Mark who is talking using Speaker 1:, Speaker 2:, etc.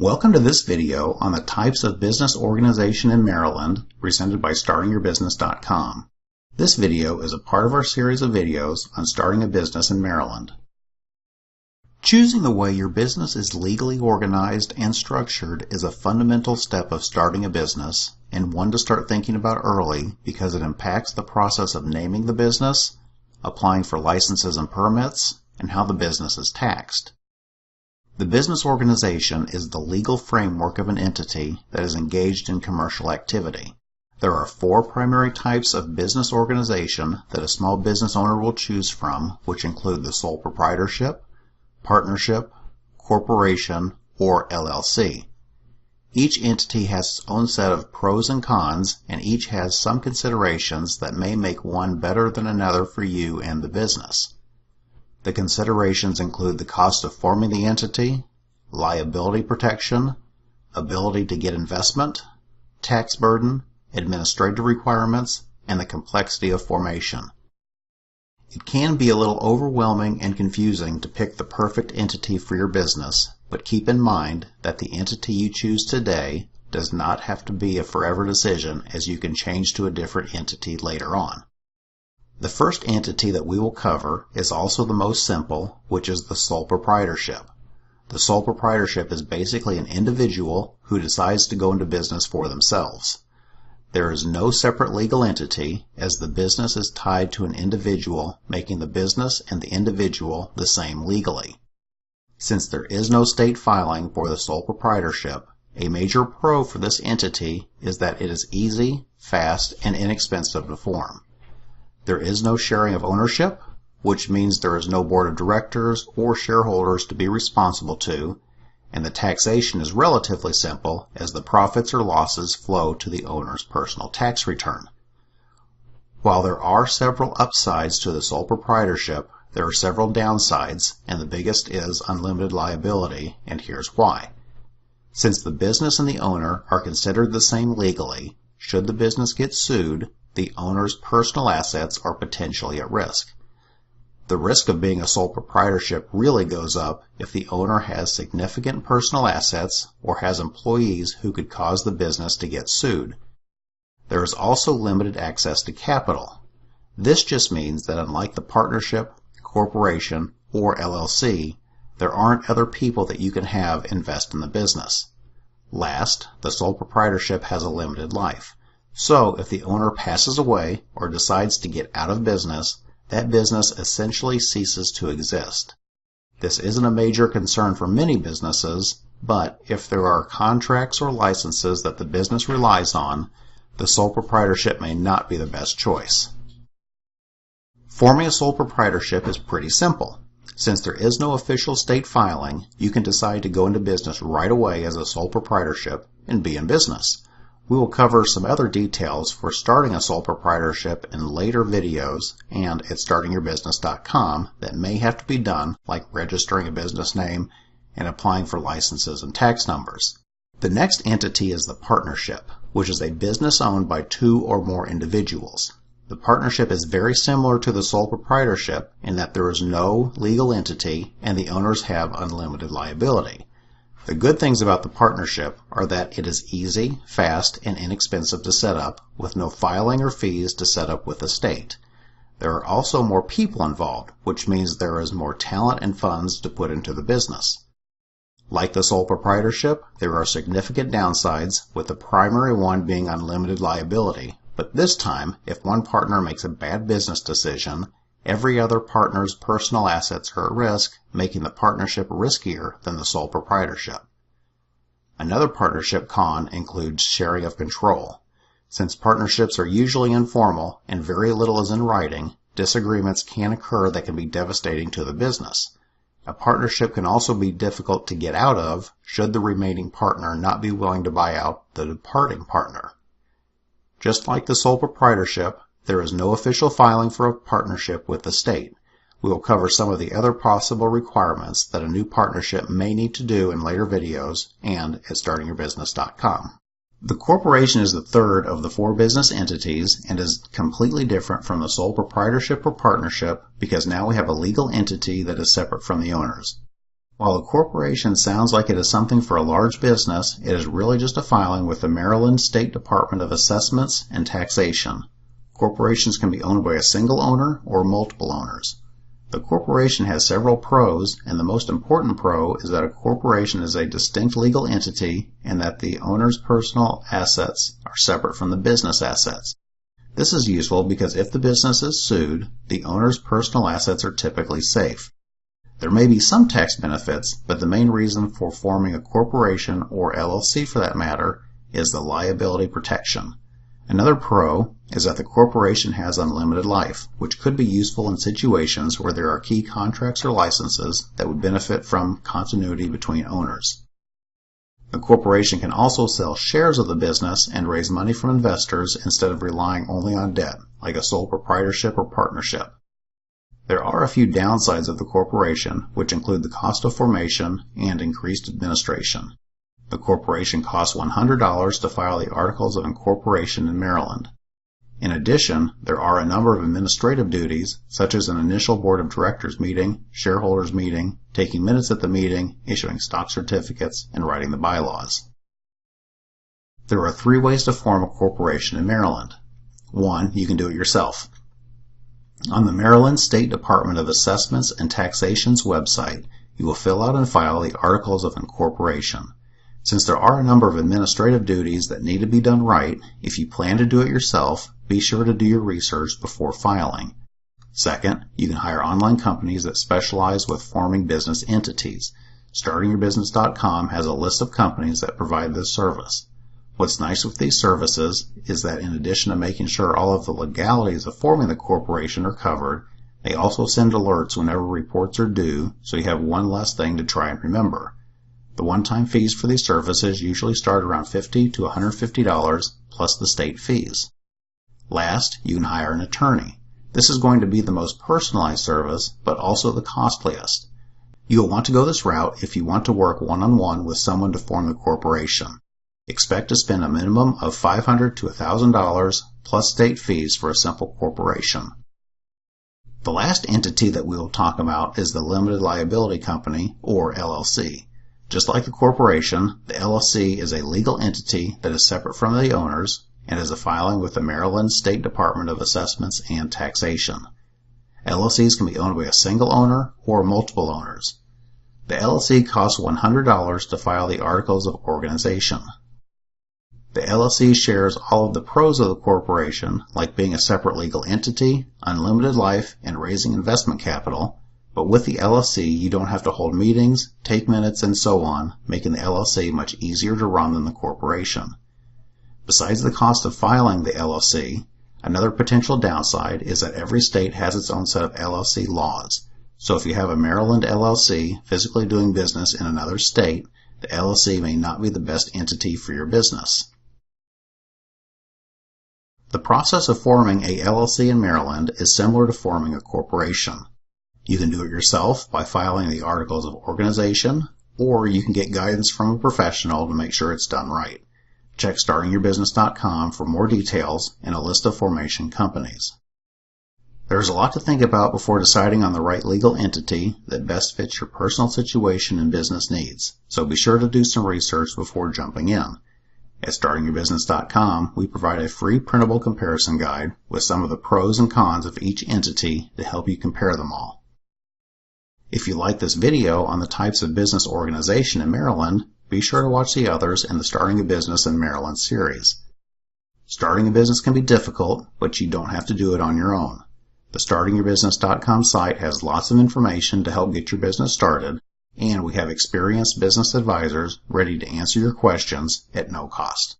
Speaker 1: Welcome to this video on the types of business organization in Maryland presented by StartingYourBusiness.com. This video is a part of our series of videos on starting a business in Maryland. Choosing the way your business is legally organized and structured is a fundamental step of starting a business, and one to start thinking about early because it impacts the process of naming the business, applying for licenses and permits, and how the business is taxed. The business organization is the legal framework of an entity that is engaged in commercial activity. There are 4 primary types of business organization that a small business owner will choose from, which include the sole proprietorship, partnership, corporation, or LLC. Each entity has its own set of pros and cons, and each has some considerations that may make one better than another for you and the business. The considerations include the cost of forming the entity, liability protection, ability to get investment, tax burden, administrative requirements, and the complexity of formation. It can be a little overwhelming and confusing to pick the perfect entity for your business, but keep in mind that the entity you choose today does not have to be a forever decision, as you can change to a different entity later on. The first entity that we will cover is also the most simple, which is the sole proprietorship. The sole proprietorship is basically an individual who decides to go into business for themselves. There is no separate legal entity, as the business is tied to an individual, making the business and the individual the same legally. Since there is no state filing for the sole proprietorship, a major pro for this entity is that it is easy, fast, and inexpensive to form. There is no sharing of ownership, which means there is no board of directors or shareholders to be responsible to, and the taxation is relatively simple, as the profits or losses flow to the owner's personal tax return. While there are several upsides to the sole proprietorship, there are several downsides, and the biggest is unlimited liability, and here's why. Since the business and the owner are considered the same legally, should the business get sued, the owner's personal assets are potentially at risk. The risk of being a sole proprietorship really goes up if the owner has significant personal assets or has employees who could cause the business to get sued. There is also limited access to capital. This just means that unlike the partnership, corporation, or LLC, there aren't other people that you can have invest in the business. Last, the sole proprietorship has a limited life. So if the owner passes away or decides to get out of business, that business essentially ceases to exist. This isn't a major concern for many businesses, but if there are contracts or licenses that the business relies on, the sole proprietorship may not be the best choice. Forming a sole proprietorship is pretty simple. Since there is no official state filing, you can decide to go into business right away as a sole proprietorship and be in business. We will cover some other details for starting a sole proprietorship in later videos and at StartingYourBusiness.com that may have to be done, like registering a business name and applying for licenses and tax numbers. The next entity is the partnership, which is a business owned by 2 or more individuals. The partnership is very similar to the sole proprietorship in that there is no legal entity and the owners have unlimited liability. The good things about the partnership are that it is easy, fast, and inexpensive to set up, with no filing or fees to set up with the state. There are also more people involved, which means there is more talent and funds to put into the business. Like the sole proprietorship, there are significant downsides, with the primary one being unlimited liability. But this time, if one partner makes a bad business decision, every other partner's personal assets are at risk, making the partnership riskier than the sole proprietorship. Another partnership con includes sharing of control. Since partnerships are usually informal and very little is in writing, disagreements can occur that can be devastating to the business. A partnership can also be difficult to get out of should the remaining partner not be willing to buy out the departing partner. Just like the sole proprietorship, there is no official filing for a partnership with the state. We will cover some of the other possible requirements that a new partnership may need to do in later videos and at StartingYourBusiness.com. The corporation is the third of the 4 business entities and is completely different from the sole proprietorship or partnership because now we have a legal entity that is separate from the owners. While a corporation sounds like it is something for a large business, it is really just a filing with the Maryland State Department of Assessments and Taxation. Corporations can be owned by a single owner or multiple owners. The corporation has several pros, and the most important pro is that a corporation is a distinct legal entity and that the owner's personal assets are separate from the business assets. This is useful because if the business is sued, the owner's personal assets are typically safe. There may be some tax benefits, but the main reason for forming a corporation, or LLC for that matter, is the liability protection. Another pro is that the corporation has unlimited life, which could be useful in situations where there are key contracts or licenses that would benefit from continuity between owners. The corporation can also sell shares of the business and raise money from investors instead of relying only on debt, like a sole proprietorship or partnership. There are a few downsides of the corporation, which include the cost of formation and increased administration. The corporation costs $100 to file the Articles of Incorporation in Maryland. In addition, there are a number of administrative duties, such as an initial board of directors meeting, shareholders meeting, taking minutes at the meeting, issuing stock certificates, and writing the bylaws. There are 3 ways to form a corporation in Maryland. 1. You can do it yourself. On the Maryland State Department of Assessments and Taxation's website, you will fill out and file the Articles of Incorporation. Since there are a number of administrative duties that need to be done right, if you plan to do it yourself, be sure to do your research before filing. Second, you can hire online companies that specialize with forming business entities. StartingYourBusiness.com has a list of companies that provide this service. What's nice with these services is that in addition to making sure all of the legalities of forming the corporation are covered, they also send alerts whenever reports are due, so you have one less thing to try and remember. The one-time fees for these services usually start around $50 to $150 plus the state fees. Last, you can hire an attorney. This is going to be the most personalized service, but also the costliest. You will want to go this route if you want to work one-on-one with someone to form the corporation. Expect to spend a minimum of $500 to $1,000 plus state fees for a simple corporation. The last entity that we will talk about is the Limited Liability Company, or LLC. Just like the corporation, the LLC is a legal entity that is separate from the owners and is a filing with the Maryland State Department of Assessments and Taxation. LLCs can be owned by a single owner or multiple owners. The LLC costs $100 to file the Articles of Organization. The LLC shares all of the pros of the corporation, like being a separate legal entity, unlimited life, and raising investment capital, but with the LLC you don't have to hold meetings, take minutes, and so on, making the LLC much easier to run than the corporation. Besides the cost of filing the LLC, another potential downside is that every state has its own set of LLC laws. So if you have a Maryland LLC physically doing business in another state, the LLC may not be the best entity for your business. The process of forming a LLC in Maryland is similar to forming a corporation. You can do it yourself by filing the Articles of Organization, or you can get guidance from a professional to make sure it's done right. Check StartingYourBusiness.com for more details and a list of formation companies. There's a lot to think about before deciding on the right legal entity that best fits your personal situation and business needs, so be sure to do some research before jumping in. At StartingYourBusiness.com, we provide a free printable comparison guide with some of the pros and cons of each entity to help you compare them all. If you like this video on the types of business organization in Maryland, be sure to watch the others in the Starting a Business in Maryland series. Starting a business can be difficult, but you don't have to do it on your own. The StartingYourBusiness.com site has lots of information to help get your business started, and we have experienced business advisors ready to answer your questions at no cost.